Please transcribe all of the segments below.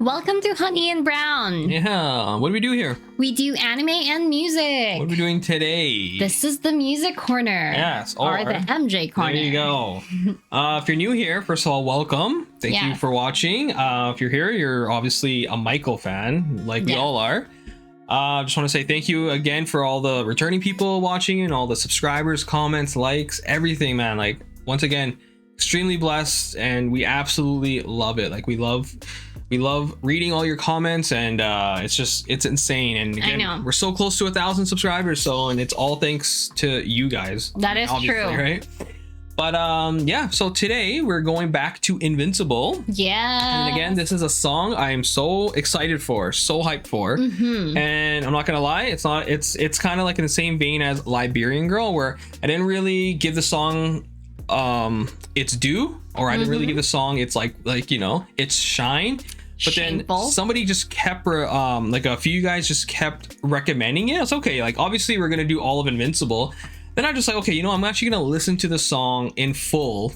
Welcome to Honey and Brown. Yeah, what do we do here? We do anime and music. What are we doing today? This is the music corner. Yes. Or the MJ corner. There you go. If you're new here, first of all, welcome. Thank you for watching. If you're here, you're obviously a Michael fan, like we all are. Just want to say thank you again for all the returning people watching and all the subscribers, comments, likes, everything, man. Like, once again, extremely blessed, and we absolutely love it. Like, we love reading all your comments, and it's insane. And again, we're so close to 1,000 subscribers, and it's all thanks to you guys. That is true, right? But yeah, so today we're going back to Invincible. Yeah. And again, this is a song I am so excited for, so hyped for. And I'm not gonna lie, it's kind of like in the same vein as Liberian Girl, where I didn't really give the song its due, or I didn't really give the song its like its shine. But then somebody just kept like a few guys just kept recommending it. It's okay, like obviously we're gonna do all of Invincible. Then I'm just like, okay, I'm actually gonna listen to the song in full,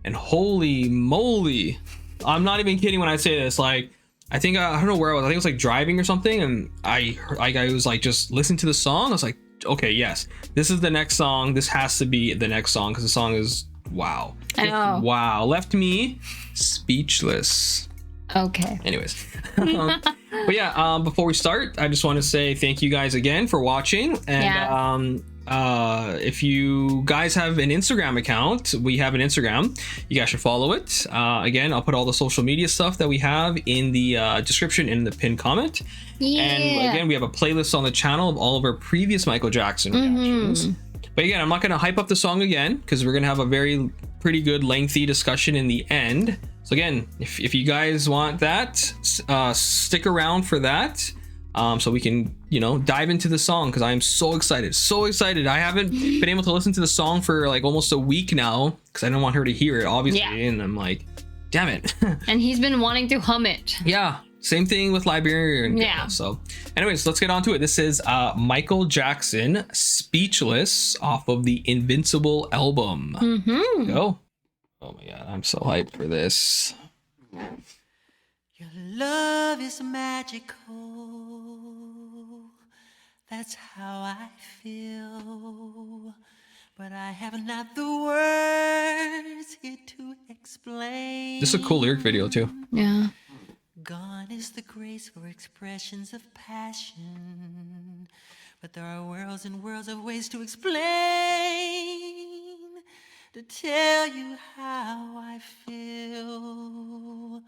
and holy moly, I'm not even kidding when I say this. Like, I think I don't know where I was. I think it was like driving or something, and I was like, just listen to the song. I was like, okay, yes, this is the next song. This has to be the next song, because the song is wow. I know. Wow, left me speechless. Okay. Anyways, but yeah, before we start, I just want to say thank you guys again for watching, and if you guys have an Instagram account, we have an Instagram. You guys should follow it. Again, I'll put all the social media stuff that we have in the description in the pinned comment. Yeah. And again, we have a playlist on the channel of all of our previous Michael Jackson reactions. But again, I'm not going to hype up the song again, because we're going to have a pretty good lengthy discussion in the end. So again, if you guys want that, stick around for that. So we can, dive into the song, because I'm so excited. I haven't been able to listen to the song for like almost a week now, because I don't want her to hear it, obviously. Yeah. And I'm like, damn it. And he's been wanting to hum it. Yeah. Same thing with Liberian. Yeah. So anyways, let's get on to it. This is Michael Jackson, Speechless, off of the Invincible album. Go. Oh my God, I'm so hyped for this. Your love is magical. That's how I feel. But I have not the words here to explain. This is a cool lyric video too. Yeah. Gone is the grace for expressions of passion. But there are worlds and worlds of ways to explain, to tell you how I feel.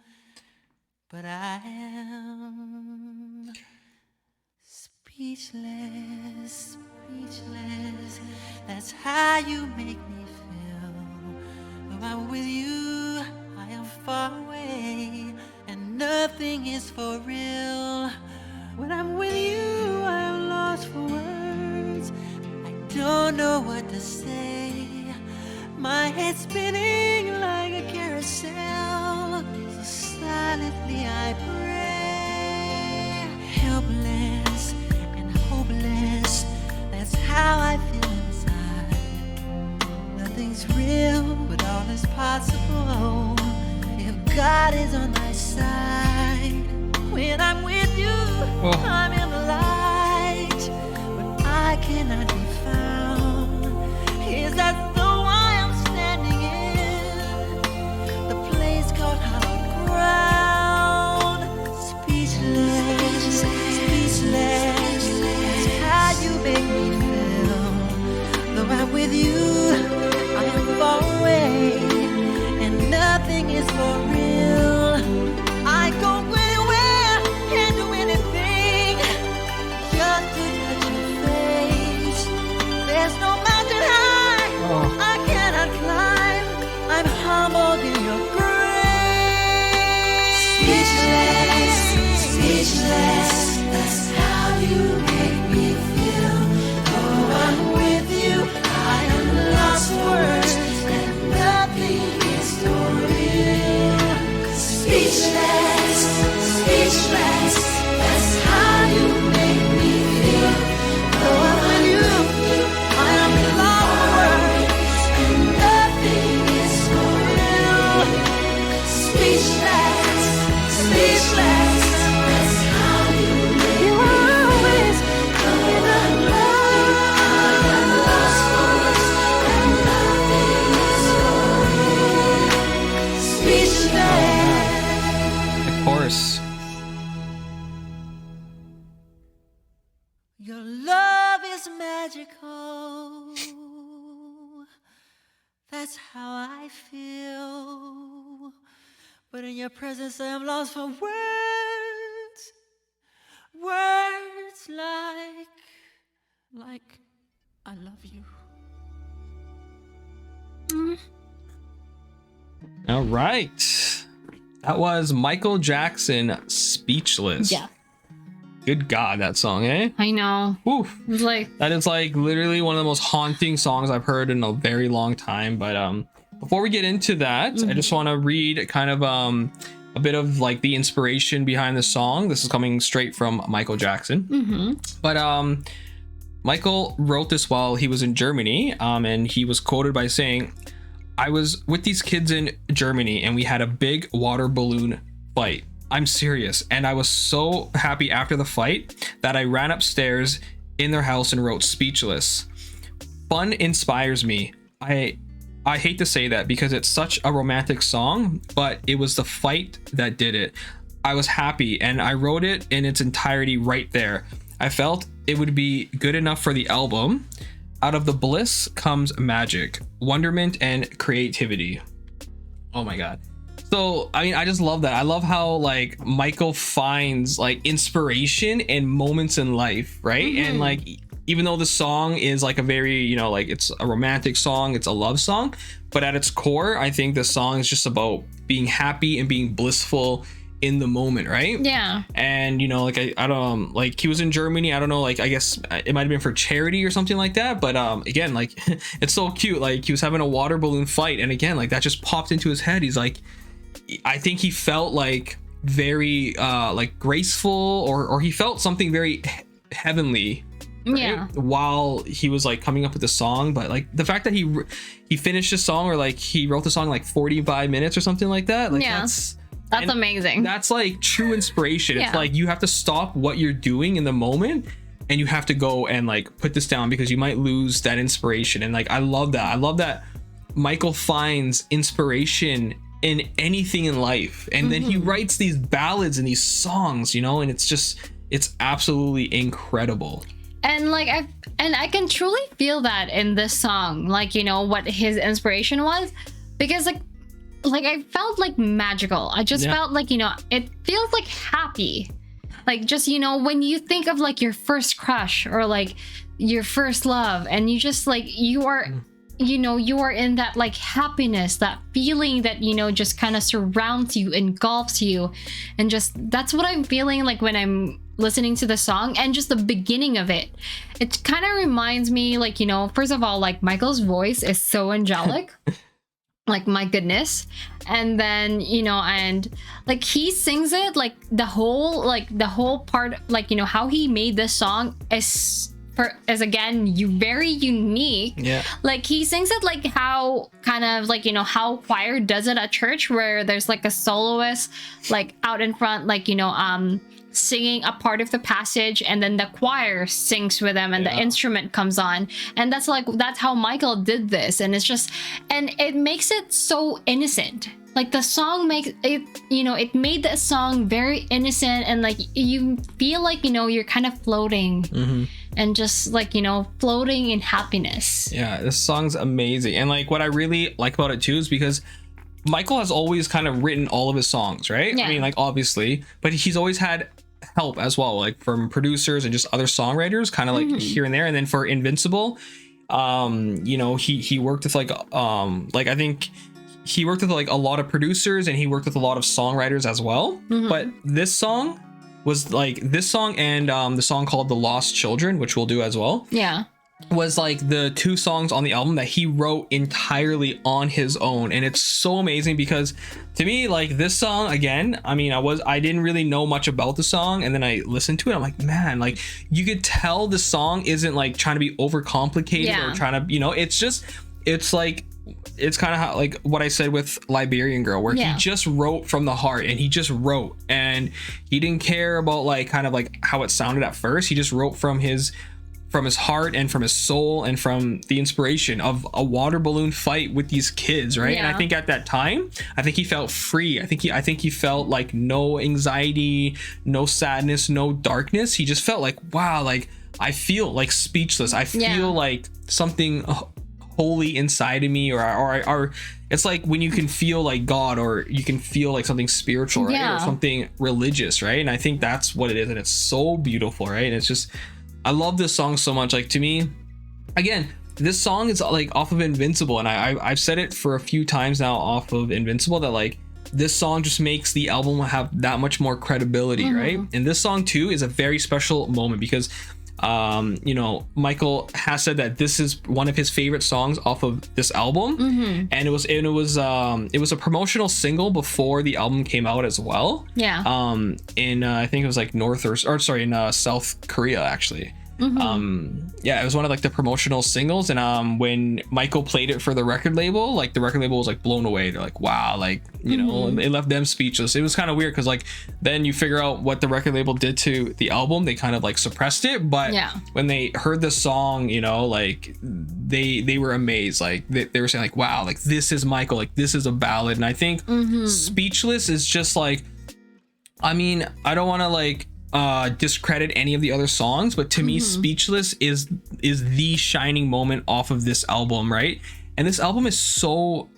But I am speechless. That's how you make me feel. When I'm with you, I am far away, and nothing is for real. When I'm with you, I am lost for words. I don't know what to say. My head's spinning like a carousel. So silently I pray. Helpless and hopeless, that's how I feel inside. Nothing's real, but all is possible if God is on my side. When I'm with you, I'm in the light, but I cannot be found. Is that the why I'm standing in the place called hallowed ground? Speechless. That's how you make me feel. Though I'm with you, I am far away, and nothing is for real. I go anywhere and do anything Your love is magical. That's how I feel. But in your presence, I am lost for words. Words like, I love you. All right. That was Michael Jackson, Speechless. Yeah. Good God, that song, eh? I know. Oof. It was like, That is like literally one of the most haunting songs I've heard in a very long time. But before we get into that, I just want to read kind of a bit of like the inspiration behind the song. This is coming straight from Michael Jackson. But Michael wrote this while he was in Germany, and he was quoted by saying, "I was with these kids in Germany and we had a big water balloon fight. I'm serious. And I was so happy after the fight that I ran upstairs in their house and wrote Speechless. Fun inspires me. I hate to say that because it's such a romantic song, but it was the fight that did it. I was happy and I wrote it in its entirety right there. I felt it would be good enough for the album. Out of the bliss comes magic, wonderment, and creativity." Oh my God. So, I mean, I just love that. I love how like Michael finds like inspiration in moments in life, right? And like, even though the song is like a very, you know, like it's a romantic song, it's a love song, but at its core, I think the song is just about being happy and being blissful in the moment, right? yeah. And you know, like I don't like he was in Germany. I don't know, like I guess it might have been for charity or something like that. But again, like it's so cute. Like he was having a water balloon fight, and again, like that just popped into his head. He's like, I think he felt like very like graceful, or he felt something very heavenly. Right? Yeah. While he was like coming up with the song, but like the fact that he finished the song, or like he wrote the song like 45 minutes or something like that. Like Yeah. that's amazing. That's like true inspiration. Yeah. It's like you have to stop what you're doing in the moment and you have to go and like put this down because you might lose that inspiration. And like I love that Michael finds inspiration in anything in life, and then he writes these ballads and these songs, you know, and it's absolutely incredible. And like I can truly feel that in this song, like, you know, what his inspiration was, because like I felt like magical. I just felt like, you know, it feels like happy. Like just, you know, when you think of like your first crush or like your first love, and you just like you are in that like happiness, that feeling that, you know, just kind of surrounds you, engulfs you, and just that's what I'm feeling like when I'm listening to the song. And just the beginning of it kind of reminds me, like, you know, first of all, like Michael's voice is so angelic. Like, my goodness. And then, you know, and like he sings it, like the whole part, like, you know, how he made this song is again very unique. Yeah. Like he sings it like how kind of like, you know, how choir does it at church, where there's like a soloist like out in front, like, you know, singing a part of the passage, and then the choir sings with them, and the instrument comes on. And that's how Michael did this. And it's just, and it makes it so innocent. Like the song makes it, you know, it made the song very innocent, and like you feel like, you know, you're kind of floating and just like, you know, floating in happiness. Yeah, this song's amazing. And like what I really like about it too is because Michael has always kind of written all of his songs, right? Yeah. I mean, like obviously, but he's always had help as well, like from producers and just other songwriters, kind of like here and there. And then for Invincible, you know, he worked with like I think he worked with like a lot of producers, and he worked with a lot of songwriters as well. But this song was like and the song called The Lost Children, which we'll do as well. Yeah. Was like the two songs on the album that he wrote entirely on his own. And it's so amazing because to me, like this song, again, I mean, I didn't really know much about the song, and then I listened to it. I'm like, man, like you could tell the song isn't like trying to be overcomplicated or trying to, you know, it's like, it's kind of how like what I said with Liberian Girl, where he just wrote from the heart, and he just wrote, and he didn't care about like kind of like how it sounded at first. He just wrote from his heart and from his soul and from the inspiration of a water balloon fight with these kids, right? And I think at that time, I think he felt free. I think he felt like no anxiety, no sadness, no darkness. He just felt like, wow, like I feel like speechless. I feel Yeah. like something holy inside of me, or it's like when you can feel like God, or you can feel like something spiritual, right? Yeah. Or something religious, right? And I think that's what it is, and it's so beautiful, right? And it's just, I love this song so much. Like, to me, again, this song is like off of Invincible, and I've said it for a few times now off of Invincible, that like this song just makes the album have that much more credibility, right? And this song too is a very special moment because you know, Michael has said that this is one of his favorite songs off of this album, and it was a promotional single before the album came out as well. Yeah. In I think it was like in South Korea, actually. Yeah, it was one of like the promotional singles, and when Michael played it for the record label, like the record label was like blown away. They're like, wow, like, you know, it left them speechless. It was kind of weird because like then you figure out what the record label did to the album. They kind of like suppressed it, but when they heard the song, you know, like they were amazed. Like they were saying like, wow, like this is Michael, like this is a ballad. And I think Speechless is just like, I mean, I don't want to like discredit any of the other songs, but to me, Speechless is the shining moment off of this album, right? And this album is so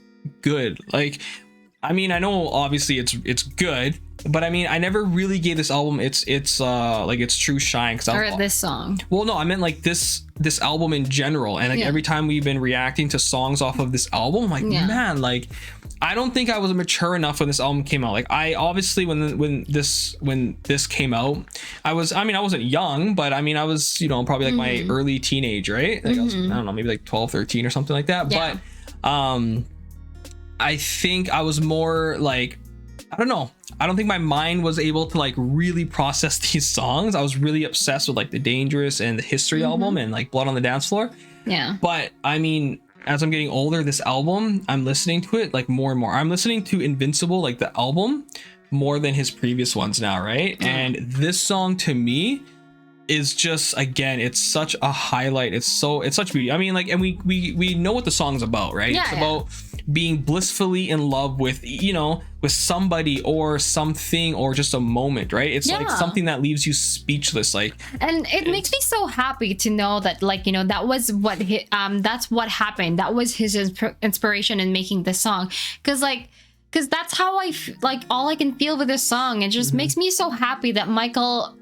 good. Like, I mean, I know obviously it's good, but I mean, I never really gave this album its like its true shine, because this song. Well, no, I meant like this album in general, and like every time we've been reacting to songs off of this album, I'm like, man, like I don't think I was mature enough when this album came out. Like, I obviously when this came out, I wasn't young, but I mean I was, you know, probably like my early teenage, right? Like I was, I don't know, maybe like 12, 13 or something like that. Yeah. But I think I was more like, I don't know. I don't think my mind was able to like really process these songs. I was really obsessed with like the Dangerous and the History album and like Blood on the Dance Floor. Yeah. But I mean, as I'm getting older, this album, I'm listening to it like more and more. I'm listening to Invincible, like the album, more than his previous ones now, right? And this song to me is just, again, it's such a highlight. It's such beauty. I mean, like, and we know what the song's about, right? Yeah, it's about being blissfully in love with, you know, with somebody or something or just a moment, right? It's like something that leaves you speechless, like. And it makes me so happy to know that, like, you know, that was what that's what happened. That was his inspiration in making this song, because that's how like all I can feel with this song. It just makes me so happy that Michael,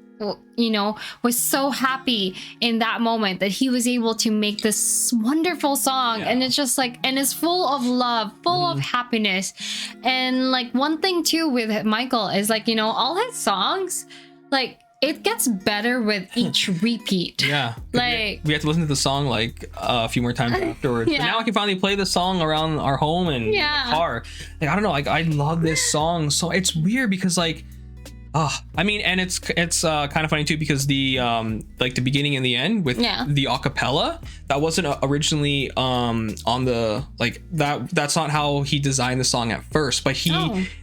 you know, was so happy in that moment that he was able to make this wonderful song. And it's just like, and it's full of love, full of happiness. And like one thing too with Michael is like, you know, all his songs, like it gets better with each repeat. Like we have to listen to the song like a few more times afterwards. But now I can finally play the song around our home and the car. Like, I don't know, like I love this song. So it's weird because like, I mean, and it's kind of funny too, because the like the beginning and the end with the acapella, that wasn't originally on the like that's not how he designed the song at first, but he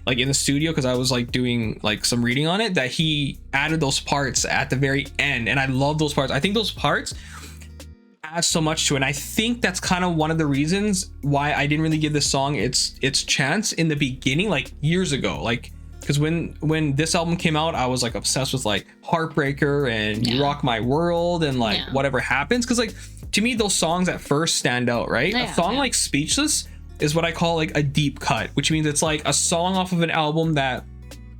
like in the studio, because I was like doing like some reading on it, that he added those parts at the very end, and I love those parts. I think those parts add so much to it, and I think that's kind of one of the reasons why I didn't really give this song its chance in the beginning, like years ago, like. Because when this album came out, I was like obsessed with like Heartbreaker and You Rock My World and like Whatever Happens. Because like to me, those songs at first stand out, right? A song like Speechless is what I call like a deep cut, which means it's like a song off of an album that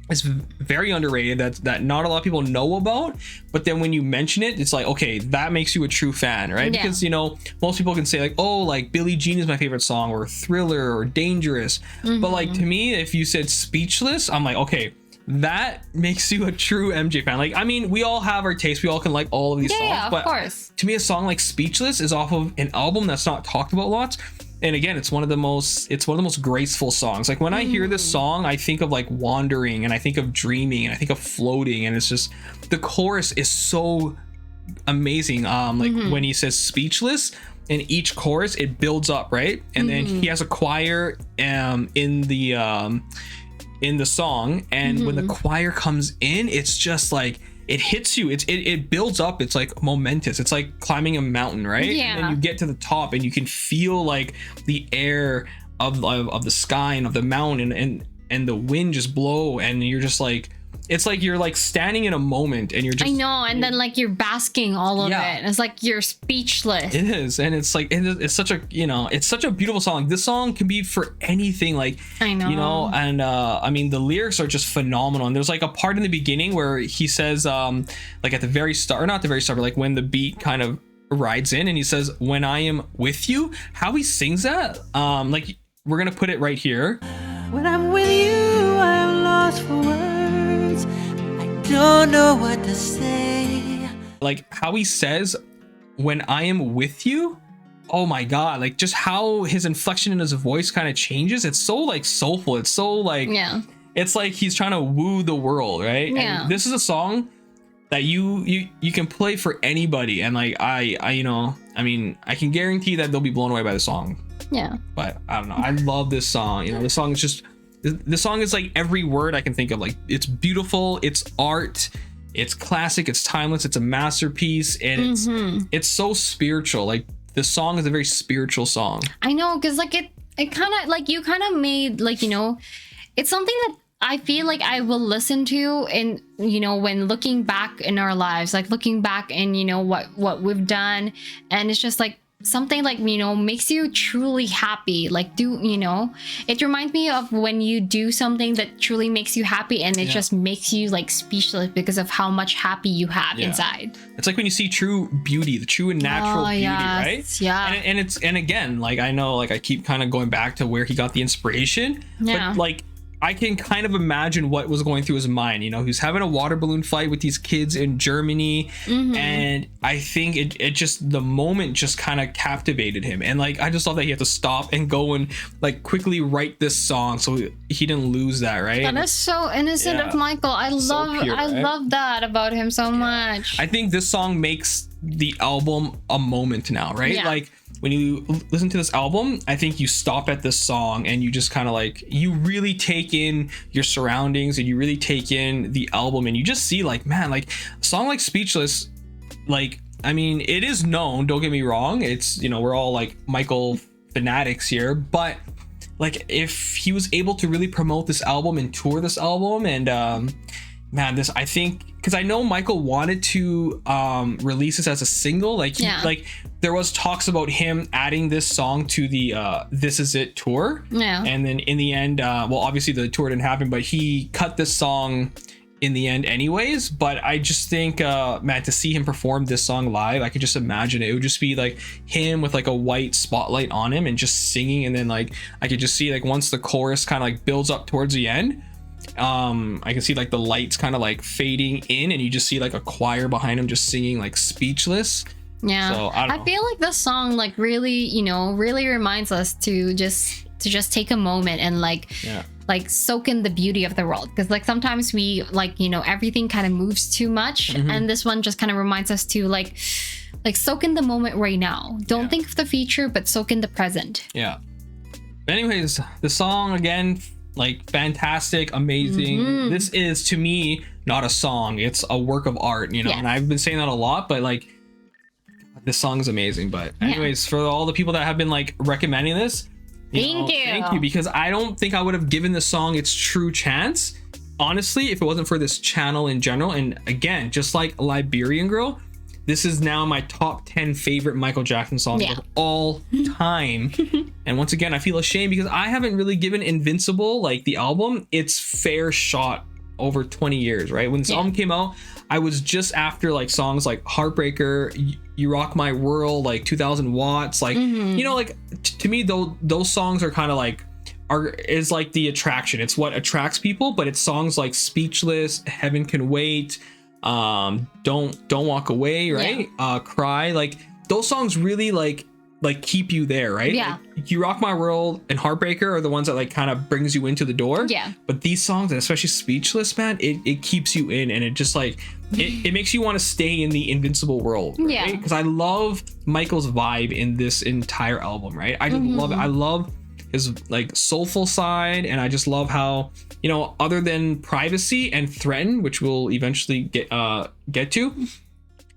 is very underrated, that not a lot of people know about, but then when you mention it, it's like, okay, that makes you a true fan, right? Because, you know, most people can say like, oh, like Billie Jean is my favorite song, or Thriller, or Dangerous, but like to me, if you said Speechless, I'm like, okay, that makes you a true MJ fan. Like, I mean, we all have our taste, we all can like all of these songs, but of course. To me, a song like Speechless is off of an album that's not talked about lots. And again, it's one of the most graceful songs. Like when I hear this song, I think of like wandering, and I think of dreaming, and I think of floating, and it's just, the chorus is so amazing. Like when he says speechless, in each chorus it builds up, right? And then he has a choir in the song, and when the choir comes in, it's just like, it hits you, it builds up, it's like momentous, it's like climbing a mountain, right? And then you get to the top and you can feel like the air of the sky and of the mountain, and the wind just blow, and you're just like, it's like you're like standing in a moment and you're just, I know, and then like you're basking all of Yeah. it. It's like you're speechless. it is, and it's like it's such a, you know, it's such a beautiful song. This song can be for anything, like, I know. you know, and I mean the lyrics are just phenomenal. And there's like a part in the beginning where he says like at the very start, or not the very start, but like when the beat kind of rides in and he says, "When I am with you," how he sings that, like we're gonna put it right here. When I'm with you, I'm lost for words. I don't know what to say. Like how he says, "When I am with you," oh my god, like just how his inflection in his voice kind of changes. It's so like soulful, it's so like, Yeah. it's like he's trying to woo the world, right? Yeah. And this is a song that you can play for anybody, and like I you know, I mean, I can guarantee that they'll be blown away by the song. Yeah. But I don't know, I love this song. You know, this song is just, this song is like every word I can think of. Like it's beautiful, it's art, it's classic, it's timeless, it's a masterpiece, and it's so spiritual. Like the song is a very spiritual song. I know, because like it kind of like you kind of made like, you know, it's something that I feel like I will listen to, and you know, when looking back in our lives, like looking back and you know what we've done, and it's just like something like, you know, makes you truly happy. Like, do you know, it reminds me of when you do something that truly makes you happy, and it just makes you like speechless because of how much happy you have inside. It's like when you see true beauty, the true and natural beauty, right? Yeah. And again, like I know, like I keep kind of going back to where he got the inspiration, but like I can kind of imagine what was going through his mind. You know, he was having a water balloon fight with these kids in Germany, and I think it just, the moment just kind of captivated him. And like I just love that he had to stop and go and like quickly write this song so he didn't lose that, right? That is so innocent of Michael. I love that about him so much. I think this song makes the album a moment now, right? Yeah. Like when you listen to this album, I think you stop at this song and you just kind of like, you really take in your surroundings and you really take in the album, and you just see like, man, like a song like Speechless, like, I mean, it is known, don't get me wrong, it's, you know, we're all like Michael fanatics here, but like if he was able to really promote this album and tour this album, and man, this, I think, because I know Michael wanted to release this as a single, like like there was talks about him adding this song to the This Is It tour, and then in the end, well, obviously the tour didn't happen, but he cut this song in the end anyways. But I just think, man, to see him perform this song live, I could just imagine it would just be like him with like a white spotlight on him and just singing, and then like I could just see like once the chorus kind of like builds up towards the end, I can see like the lights kind of like fading in, and you just see like a choir behind him just singing like Speechless. Yeah. So I feel like this song like really, you know, really reminds us to just take a moment and like soak in the beauty of the world, because like sometimes we like, you know, everything kind of moves too much, and this one just kind of reminds us to like soak in the moment right now. Don't think of the future, but soak in the present. Yeah. Anyways, the song again, like fantastic, amazing. This is to me not a song, it's a work of art, you know. And I've been saying that a lot, but like this song is amazing. But anyways, for all the people that have been like recommending this, thank you, because I don't think I would have given this song its true chance, honestly, if it wasn't for this channel in general. And again, just like Liberian Girl, this is now my top 10 favorite Michael Jackson songs of all time. And once again, I feel ashamed because I haven't really given Invincible, like the album, its fair shot over 20 years, right? When this album came out, I was just after like songs like Heartbreaker, You Rock My World, like 2000 Watts, like, you know, like to me, those songs are kind of like, is like the attraction. It's what attracts people, but it's songs like Speechless, Heaven Can Wait, Don't Walk Away, right? Cry, like those songs really like keep you there, right? Like, You Rock My World and Heartbreaker are the ones that like kind of brings you into the door. But these songs, and especially Speechless, man, it keeps you in, and it just like it makes you want to stay in the Invincible world, right? Because I love Michael's vibe in this entire album, right? I just love it. I love his like soulful side, and I just love how, you know, other than Privacy and Threaten, which we'll eventually get to,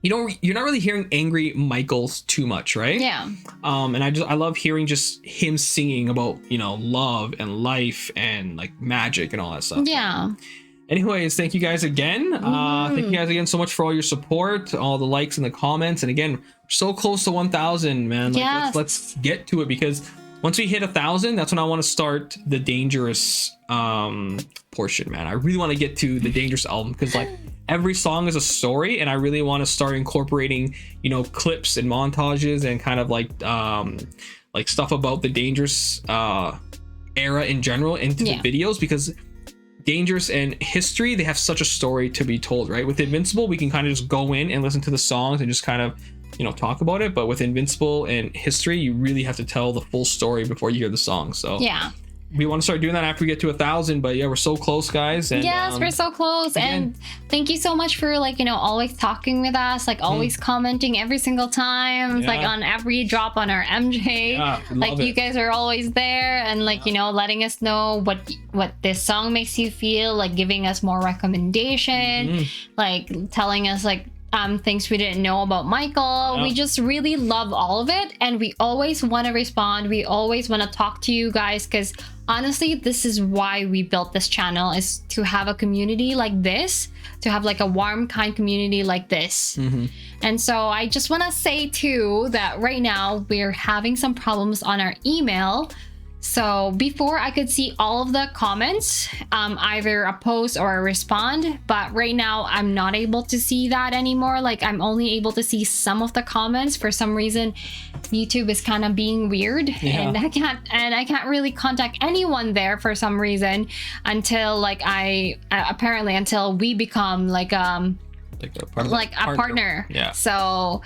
you're not really hearing angry Michaels too much, right? And I love hearing just him singing about, you know, love and life and like magic and all that stuff. anyways, thank you guys again. Thank you guys again so much for all your support, all the likes and the comments. And again, we're so close to 1,000, man. Like, Yes. let's get to it, because once we hit 1,000, that's when I want to start the dangerous portion, man. I really want to get to the dangerous album, because like every song is a story, and I really want to start incorporating, you know, clips and montages and kind of like stuff about the dangerous era in general into the videos, because dangerous and history, they have such a story to be told, right? With Invincible, we can kind of just go in and listen to the songs and just kind of, you know, talk about it. But with Invincible and history, you really have to tell the full story before you hear the song. So Yeah. we want to start doing that after we get to 1,000. But yeah, we're so close, guys. And, Yes, we're so close. again- And thank you so much for, like, you know, always talking with us, like always commenting every single time, like Yeah. on every drop on our MJ. Yeah, we Like love you it. guys are always there, and like, you know, letting us know what this song makes you feel, like giving us more recommendation, like telling us like things we didn't know about Michael. Yeah. We just really love all of it, and we always want to respond. We always want to talk to you guys, because honestly, this is why we built this channel, is to have a community like this, to have like a warm, kind community like this. And so I just want to say too that right now we're having some problems on our email. So before I could see all of the comments, either a post or a respond, but right now I'm not able to see that anymore. Like I'm only able to see some of the comments. For some reason, YouTube is kind of being weird, and I can't really contact anyone there for some reason until like until we become like a partner. Yeah. So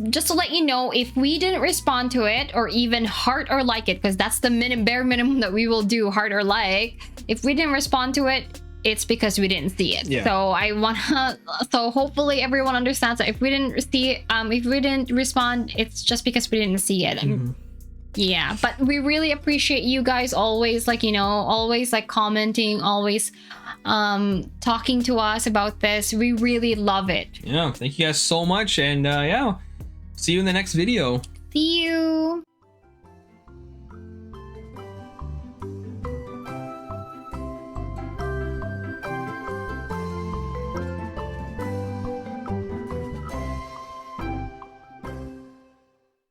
just to let you know, if we didn't respond to it or even heart or like it, because that's the bare minimum that we will do, heart or like, if we didn't respond to it, it's because we didn't see it. Yeah. So hopefully everyone understands that if we didn't see if we didn't respond, it's just because we didn't see it. Yeah, but we really appreciate you guys always, like, you know, always like commenting, always talking to us about this. We really love it. Yeah, thank you guys so much, and yeah, see you in the next video. See you.